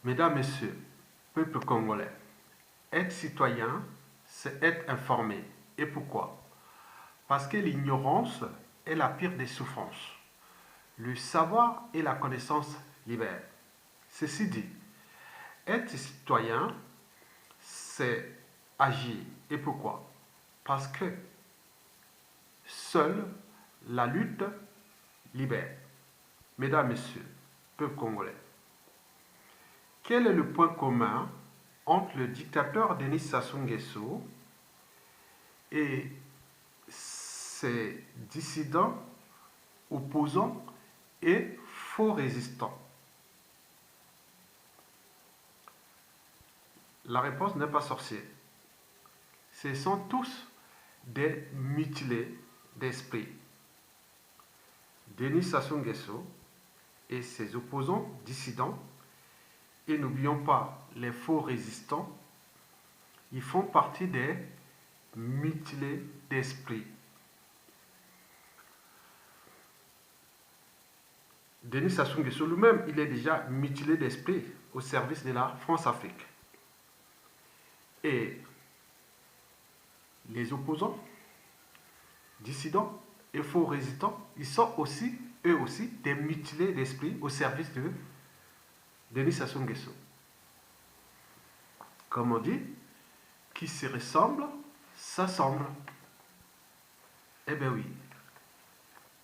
Mesdames, Messieurs, peuple congolais, être citoyen, c'est être informé. Et pourquoi? Parce que l'ignorance est la pire des souffrances. Le savoir et la connaissance libèrent. Ceci dit, être citoyen, c'est agir. Et pourquoi? Parce que seule la lutte libère. Mesdames, Messieurs, peuple congolais, quel est le point commun entre le dictateur Denis Sassou Nguesso et ses dissidents, opposants et faux résistants? La réponse n'est pas sorcière. Ce sont tous des mutilés d'esprit. Denis Sassou Nguesso et ses opposants dissidents, et n'oublions pas les faux résistants, ils font partie des mutilés d'esprit. Denis Sassou Nguesso lui-même, il est déjà mutilé d'esprit au service de la France-Afrique. Et les opposants, dissidents et faux résistants, ils sont aussi, eux aussi, des mutilés d'esprit au service de Denis Sassou Nguesso. Comme on dit, qui se ressemble, s'assemble. Eh bien oui,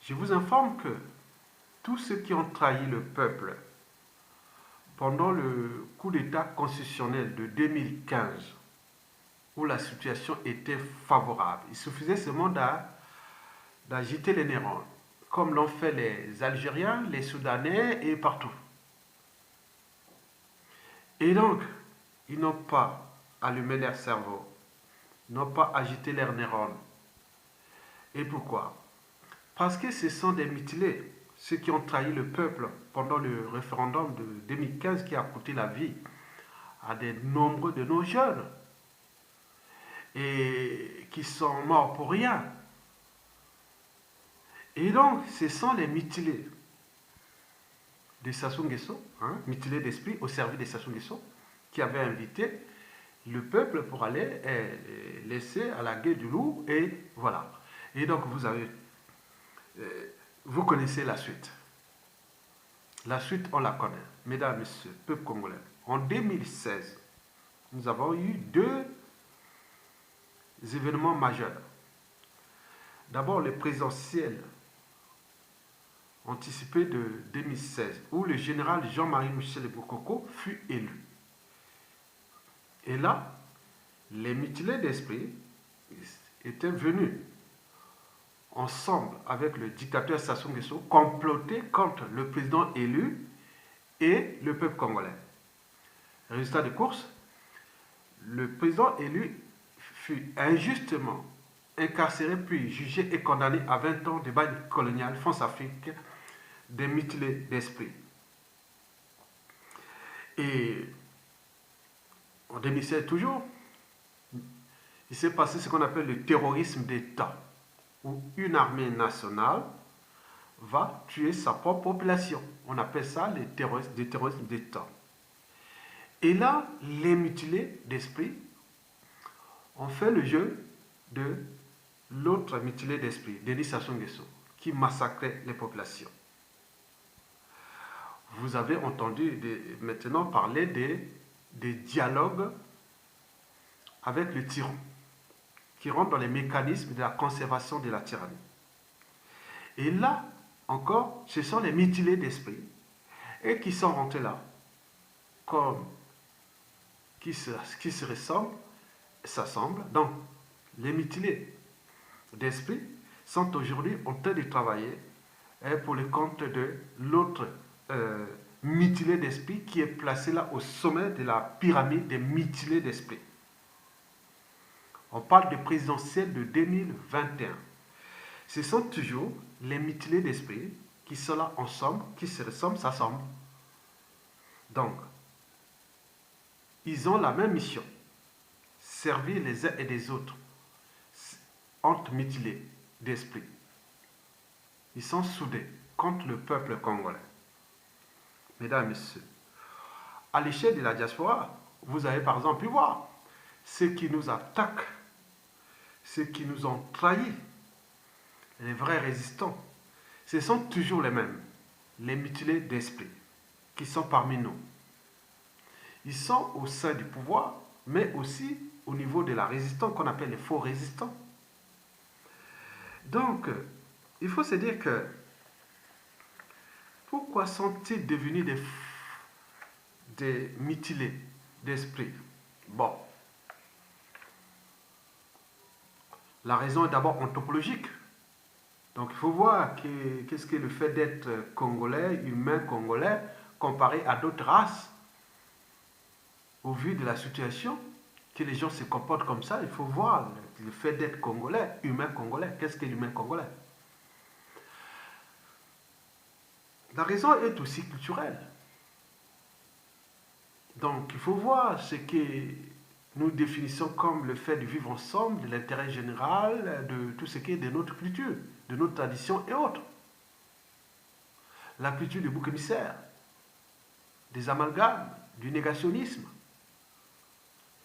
je vous informe que tous ceux qui ont trahi le peuple pendant le coup d'État constitutionnel de 2015, où la situation était favorable, il suffisait seulement d'agiter les neurones, comme l'ont fait les Algériens, les Soudanais et partout. Et donc, ils n'ont pas allumé leur cerveau, n'ont pas agité leurs neurones. Et pourquoi? Parce que ce sont des mutilés, ceux qui ont trahi le peuple pendant le référendum de 2015 qui a coûté la vie à de nombreux de nos jeunes et qui sont morts pour rien. Et donc, ce sont les mutilés de Sassou Nguesso, mutilés d'esprit au service de Sassou Nguesso, qui avaient invité le peuple pour aller laisser à la guerre du loup, et voilà. Et donc, vous connaissez la suite. La suite, on la connaît. Mesdames, Messieurs, peuple congolais. En 2016, nous avons eu deux événements majeurs. D'abord, le présidentiel anticipé de 2016, où le général Jean-Marie Michel Bokoko fut élu. Et là, les mutilés d'esprit étaient venus ensemble avec le dictateur Sassou Nguesso comploter contre le président élu et le peuple congolais. Résultat de course, le président élu fut injustement incarcéré puis jugé et condamné à 20 ans de bagne colonial France-Afrique des mutilés d'esprit. Et en 2016 toujours, il s'est passé ce qu'on appelle le terrorisme d'État, où une armée nationale va tuer sa propre population. On appelle ça le terrorisme d'État. Et là, les mutilés d'esprit ont fait le jeu de l'autre mutilé d'esprit, Denis Sassou Nguesso, qui massacrait les populations. Vous avez entendu maintenant parler des dialogues avec le tyran, qui rentre dans les mécanismes de la conservation de la tyrannie. Et là, encore, ce sont les mutilés d'esprit, et qui sont rentrés là, comme qui se ressemblent, s'assemblent. Donc, les mutilés d'esprit sont aujourd'hui en train de travailler pour le compte de l'autre mutilé d'esprit qui est placé là au sommet de la pyramide des mutilés d'esprit. On parle de présidentielle de 2021. Ce sont toujours les mutilés d'esprit qui sont là ensemble, qui se ressemblent, s'assemblent. Donc, ils ont la même mission, servir les uns et les autres, entre mutilés d'esprit. Ils sont soudés contre le peuple congolais. Mesdames et messieurs, à l'échelle de la diaspora, vous avez par exemple pu voir ceux qui nous attaquent, ceux qui nous ont trahis, les vrais résistants, ce sont toujours les mêmes, les mutilés d'esprit, qui sont parmi nous. Ils sont au sein du pouvoir, mais aussi au niveau de la résistance qu'on appelle les faux résistants. Donc, il faut se dire que pourquoi sont-ils devenus des mutilés d'esprit? Bon, la raison est d'abord anthropologique. Donc, il faut voir qu'est-ce que le fait d'être congolais, humain congolais, comparé à d'autres races. Au vu de la situation, que les gens se comportent comme ça, il faut voir le fait d'être congolais, humain congolais. Qu'est-ce que l'humain congolais? La raison est aussi culturelle. Donc, il faut voir ce que nous définissons comme le fait de vivre ensemble, de l'intérêt général, de tout ce qui est de notre culture, de notre tradition et autres. La culture du bouc émissaire, des amalgames, du négationnisme.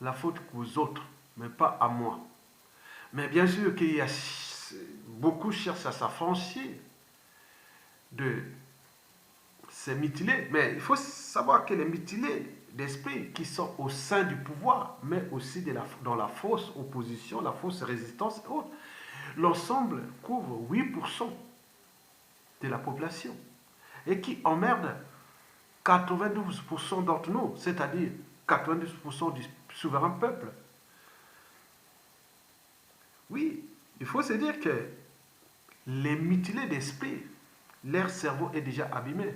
La faute aux autres, mais pas à moi. Mais bien sûr qu'il y a beaucoup cherchent à s'affranchir de ces mutilés, mais il faut savoir que les mutilés d'esprit qui sont au sein du pouvoir, mais aussi dans la fausse opposition, la fausse résistance et autres, l'ensemble couvre 8% de la population et qui emmerde 92% d'entre nous, c'est-à-dire 92% du souverain peuple. Oui, il faut se dire que les mutilés d'esprit, leur cerveau est déjà abîmé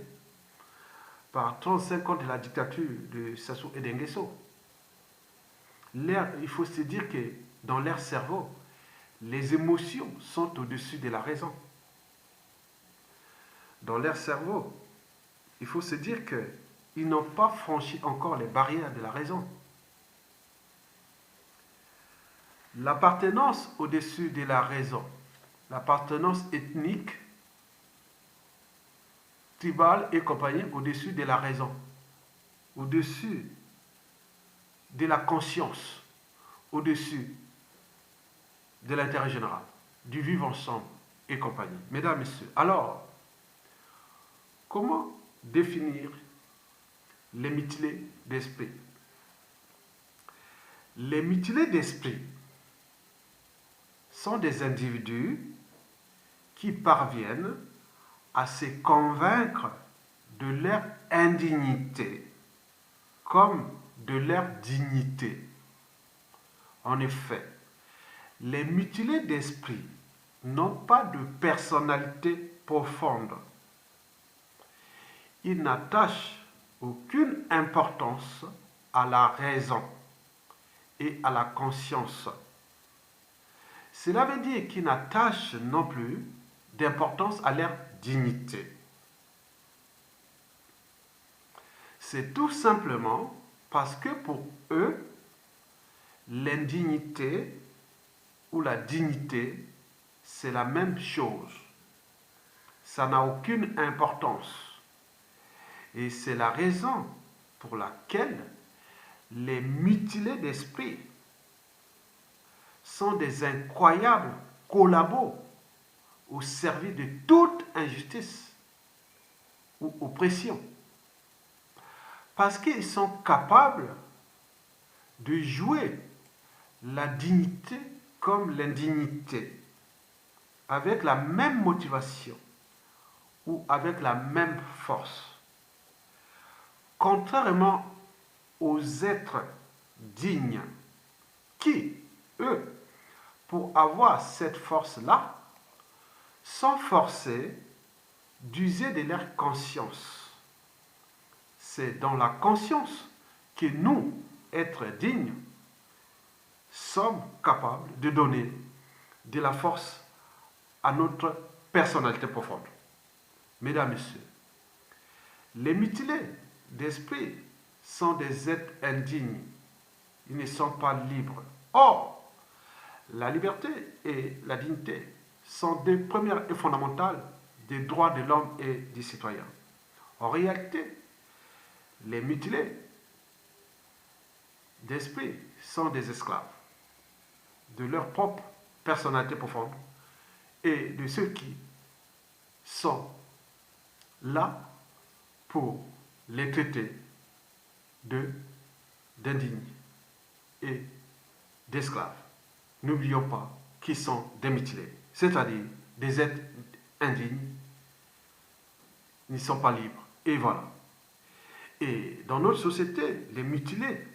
par 35 ans de la dictature de Sassou Nguesso. Il faut se dire que dans leur cerveau, les émotions sont au-dessus de la raison. Dans leur cerveau, il faut se dire qu'ils n'ont pas franchi encore les barrières de la raison. L'appartenance au-dessus de la raison, l'appartenance ethnique, tribale et compagnie au-dessus de la raison, au-dessus de la conscience, au-dessus de l'intérêt général, du vivre ensemble et compagnie. Mesdames, Messieurs, alors, comment définir les mutilés d'esprit? Les mutilés d'esprit sont des individus qui parviennent à se convaincre de leur indignité comme de leur dignité. En effet, les mutilés d'esprit n'ont pas de personnalité profonde. Ils n'attachent aucune importance à la raison et à la conscience. Cela veut dire qu'ils n'attachent non plus d'importance à leur dignité. C'est tout simplement parce que pour eux, l'indignité ou la dignité, c'est la même chose. Ça n'a aucune importance. Et c'est la raison pour laquelle les mutilés d'esprit sont des incroyables collabos au service de toute injustice ou oppression. Parce qu'ils sont capables de jouer la dignité comme l'indignité, avec la même motivation ou avec la même force. Contrairement aux êtres dignes qui, eux, pour avoir cette force-là, sont forcés d'user de leur conscience. C'est dans la conscience que nous, êtres dignes, sommes capables de donner de la force à notre personnalité profonde. Mesdames, Messieurs, les mutilés d'esprit sont des êtres indignes. Ils ne sont pas libres. Or, la liberté et la dignité sont des premières et fondamentales des droits de l'homme et du citoyen. En réalité, les mutilés d'esprit sont des esclaves de leur propre personnalité profonde et de ceux qui sont là pour les traiter d'indignes et d'esclaves. N'oublions pas qu'ils sont des mutilés, c'est-à-dire des êtres indignes, ils ne sont pas libres. Et voilà. Et dans notre société, les mutilés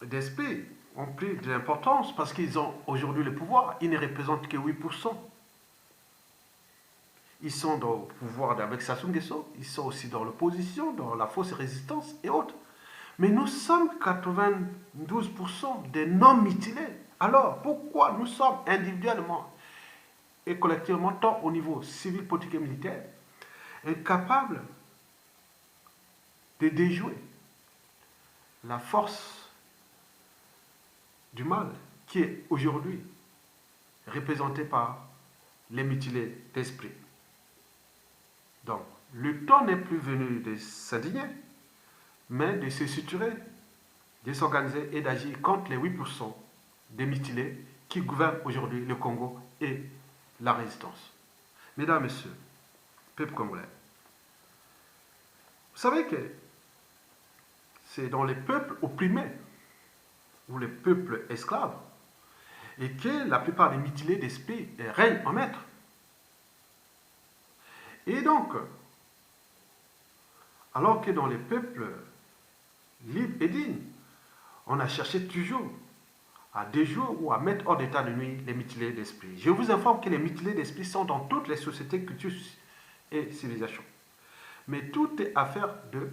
d'esprit ont pris de l'importance parce qu'ils ont aujourd'hui le pouvoir. Ils ne représentent que 8%. Ils sont dans le pouvoir avec Sassou Nguesso, ils sont aussi dans l'opposition, dans la fausse résistance et autres. Mais nous sommes 92% des non-mutilés. Alors, pourquoi nous sommes individuellement et collectivement, tant au niveau civil, politique et militaire, incapables de déjouer la force du mal qui est aujourd'hui représentée par les mutilés d'esprit? Donc, le temps n'est plus venu de s'indigner, mais de se structurer, de s'organiser et d'agir contre les 8% des mutilés qui gouvernent aujourd'hui le Congo et la résistance. Mesdames, Messieurs, peuple congolais, vous savez que c'est dans les peuples opprimés ou les peuples esclaves et que la plupart des mutilés d'esprit règnent en maître. Et donc, alors que dans les peuples libres et dignes, on a cherché toujours à déjouer ou à mettre hors d'état de nuire les mutilés d'esprit. Je vous informe que les mutilés d'esprit sont dans toutes les sociétés, cultures et civilisations. Mais tout est affaire de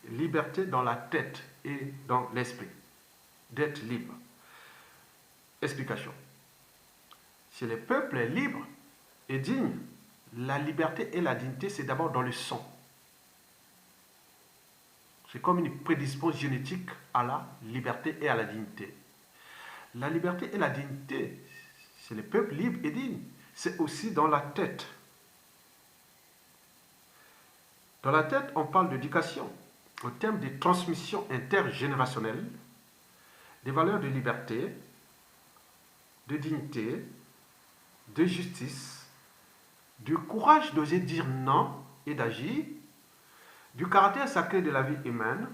liberté dans la tête et dans l'esprit. D'être libre. Explication. Si le peuple est libre et digne, la liberté et la dignité, c'est d'abord dans le sang. C'est comme une prédisposition génétique à la liberté et à la dignité. La liberté et la dignité, c'est le peuple libre et digne. C'est aussi dans la tête. Dans la tête, on parle d'éducation, au terme de transmission intergénérationnelle, des valeurs de liberté, de dignité, de justice, du courage d'oser dire non et d'agir, du caractère sacré de la vie humaine,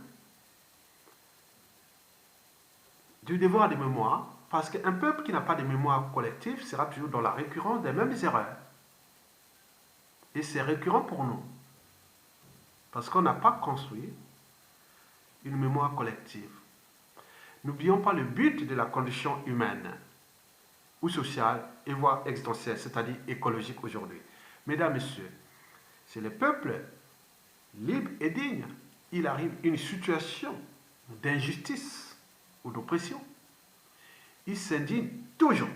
du devoir de mémoire, parce qu'un peuple qui n'a pas de mémoire collective sera toujours dans la récurrence des mêmes erreurs. Et c'est récurrent pour nous, parce qu'on n'a pas construit une mémoire collective. N'oublions pas le but de la condition humaine, ou sociale, et voire existentielle, c'est-à-dire écologique aujourd'hui. Mesdames, Messieurs, c'est le peuple libre et digne, il arrive une situation d'injustice ou d'oppression, il s'indigne toujours.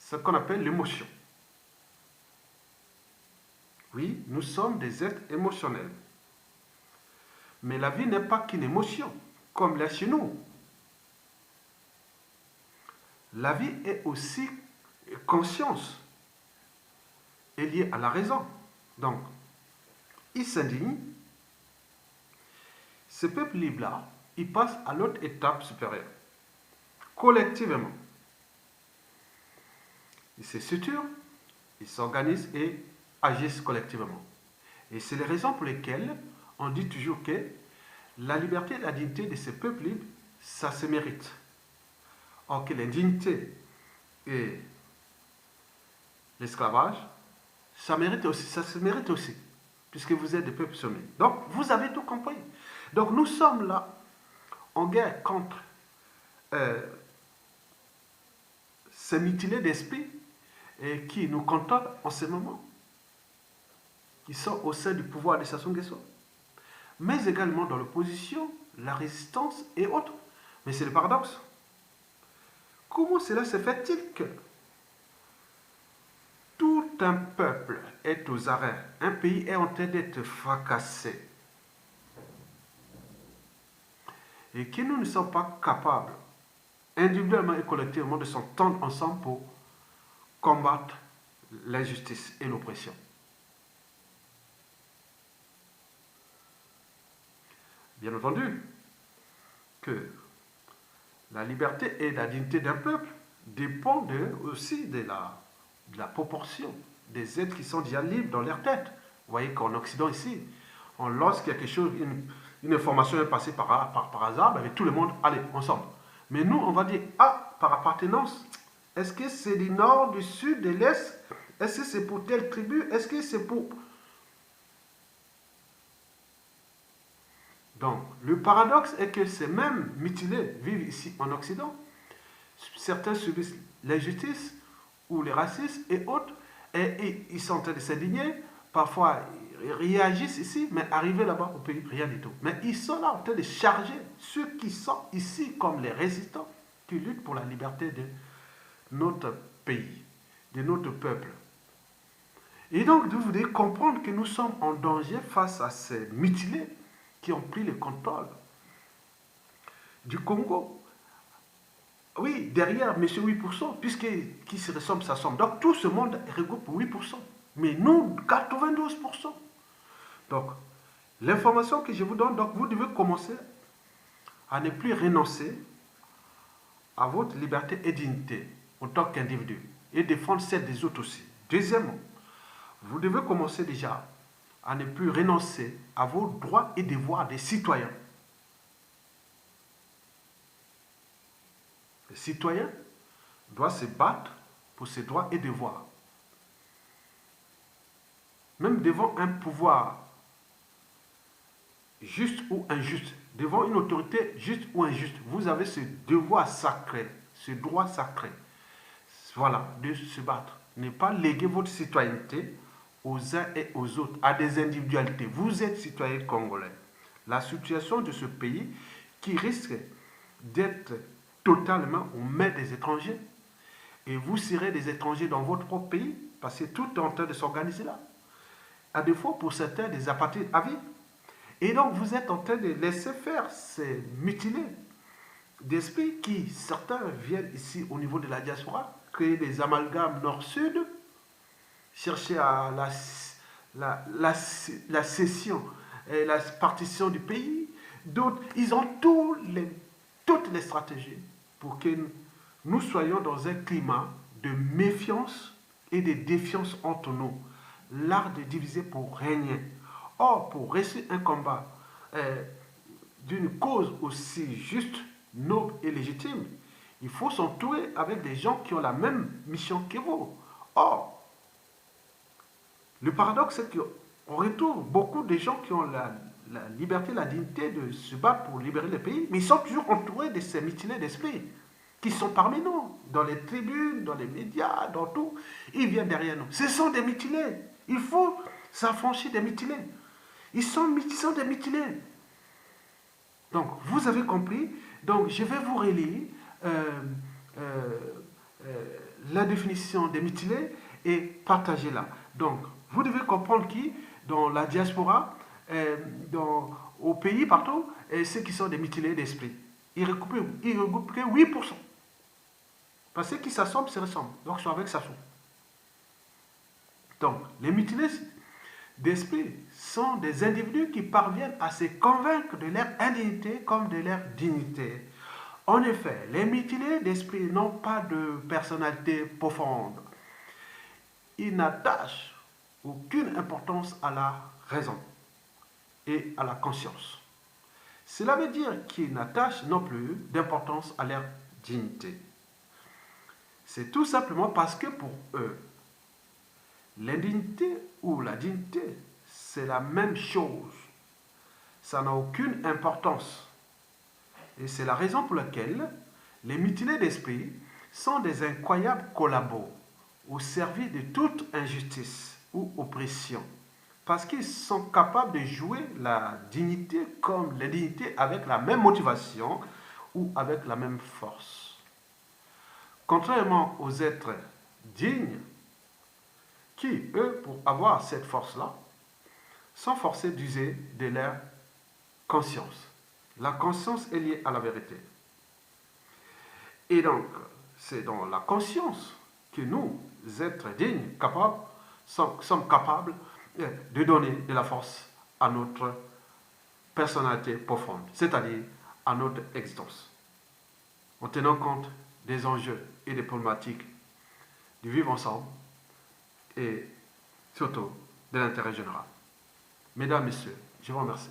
Ce qu'on appelle l'émotion. Oui, nous sommes des êtres émotionnels. Mais la vie n'est pas qu'une émotion, comme là chez nous. La vie est aussi conscience, est liée à la raison. Donc, il s'indigne. Ce peuple libre-là, il passe à l'autre étape supérieure. Collectivement. Ils se structurent, ils s'organisent et agissent collectivement. Et c'est les raisons pour lesquelles on dit toujours que la liberté et la dignité de ces peuples libres, ça se mérite. Or que l'indignité et l'esclavage, ça se mérite aussi, puisque vous êtes des peuples soumis. Donc, vous avez tout compris. Donc, nous sommes là en guerre contre ces mutilés d'esprit et qui nous contrôlent en ce moment, qui sont au sein du pouvoir de Sassou Nguesso, mais également dans l'opposition, la résistance et autres. Mais c'est le paradoxe. Comment cela se fait-il que tout un peuple est aux arrêts, un pays est en train d'être fracassé, et que nous ne sommes pas capables, individuellement et collectivement, de s'entendre ensemble pour combattre l'injustice et l'oppression? Bien entendu que La liberté et la dignité d'un peuple dépendent aussi de la proportion des êtres qui sont déjà libres dans leur tête. Vous voyez qu'en Occident ici, lorsqu'il y a quelque chose, une information est passée par hasard, ben, tout le monde, allez, ensemble. Mais nous, on va dire, ah, par appartenance, est-ce que c'est du nord, du sud, de l'est? Est-ce que c'est pour telle tribu? Est-ce que c'est pour... Donc, le paradoxe est que ces mêmes mutilés vivent ici en Occident. Certains subissent l'injustice ou les racistes et autres, et ils sont en train de s'indigner. Parfois, ils réagissent ici, mais arrivés là-bas au pays, rien du tout. Mais ils sont là en train de charger ceux qui sont ici comme les résistants, qui luttent pour la liberté de notre pays, de notre peuple. Et donc, vous devez comprendre que nous sommes en danger face à ces mutilés qui ont pris le contrôle du Congo. Oui, derrière, M. 8%, puisqu'il se ressemble, ça semble. Donc, tout ce monde regroupe 8%. Mais nous, 92%. Donc, l'information que je vous donne, donc, vous devez commencer à ne plus renoncer à votre liberté et dignité en tant qu'individu et défendre celle des autres aussi. Deuxièmement, vous devez commencer déjà à ne plus renoncer à vos droits et devoirs des citoyens. Le citoyen doit se battre pour ses droits et devoirs. Même devant un pouvoir juste ou injuste, devant une autorité juste ou injuste, vous avez ce devoir sacré, ce droit sacré, voilà, de se battre. Ne pas léguer votre citoyenneté aux uns et aux autres, à des individualités. Vous êtes citoyen congolais. La situation de ce pays qui risque d'être totalement aux mains des étrangers. Et vous serez des étrangers dans votre propre pays, parce que tout est en train de s'organiser là. À défaut, pour certains, des apatrides à vie. Et donc, vous êtes en train de laisser faire ces mutilés d'esprit qui, certains viennent ici au niveau de la diaspora, créer des amalgames nord-sud, chercher à la cession et la partition du pays. D'autres, ils ont toutes les stratégies pour que nous soyons dans un climat de méfiance et de défiance entre nous. L'art de diviser pour régner. Or, pour réussir un combat d'une cause aussi juste, noble et légitime, il faut s'entourer avec des gens qui ont la même mission que vous. Or, le paradoxe, c'est qu'on retrouve beaucoup de gens qui ont la liberté, la dignité de se battre pour libérer le pays, mais ils sont toujours entourés de ces mutilés d'esprit qui sont parmi nous, dans les tribunes, dans les médias, dans tout. Ils viennent derrière nous. Ce sont des mutilés. Il faut s'affranchir des mutilés. Ils sont des mutilés. Donc, vous avez compris. Donc, je vais vous relire la définition des mutilés et partager-la. Donc, vous devez comprendre qui, dans la diaspora, au pays, partout, ceux qui sont des mutilés d'esprit. Ils regroupent que 8%. Parce que ceux qui s'assemblent se ressemblent. Donc, ils sont avec Sassou. Donc, les mutilés d'esprit sont des individus qui parviennent à se convaincre de leur indignité comme de leur dignité. En effet, les mutilés d'esprit n'ont pas de personnalité profonde. Ils n'attachent aucune importance à la raison et à la conscience. Cela veut dire qu'ils n'attachent non plus d'importance à leur dignité. C'est tout simplement parce que pour eux, l'indignité ou la dignité, c'est la même chose. Ça n'a aucune importance. Et c'est la raison pour laquelle les mutilés d'esprit sont des incroyables collabos au service de toute injustice ou oppression. Parce qu'ils sont capables de jouer la dignité comme l'indignité avec la même motivation ou avec la même force. Contrairement aux êtres dignes, qui, eux, pour avoir cette force-là, sont forcés d'user de leur conscience. La conscience est liée à la vérité. Et donc, c'est dans la conscience que nous, êtres dignes, sommes capables de donner de la force à notre personnalité profonde, c'est-à-dire à notre existence. en tenant compte des enjeux et des problématiques du vivre ensemble et surtout de l'intérêt général. Mesdames, Messieurs, je vous remercie.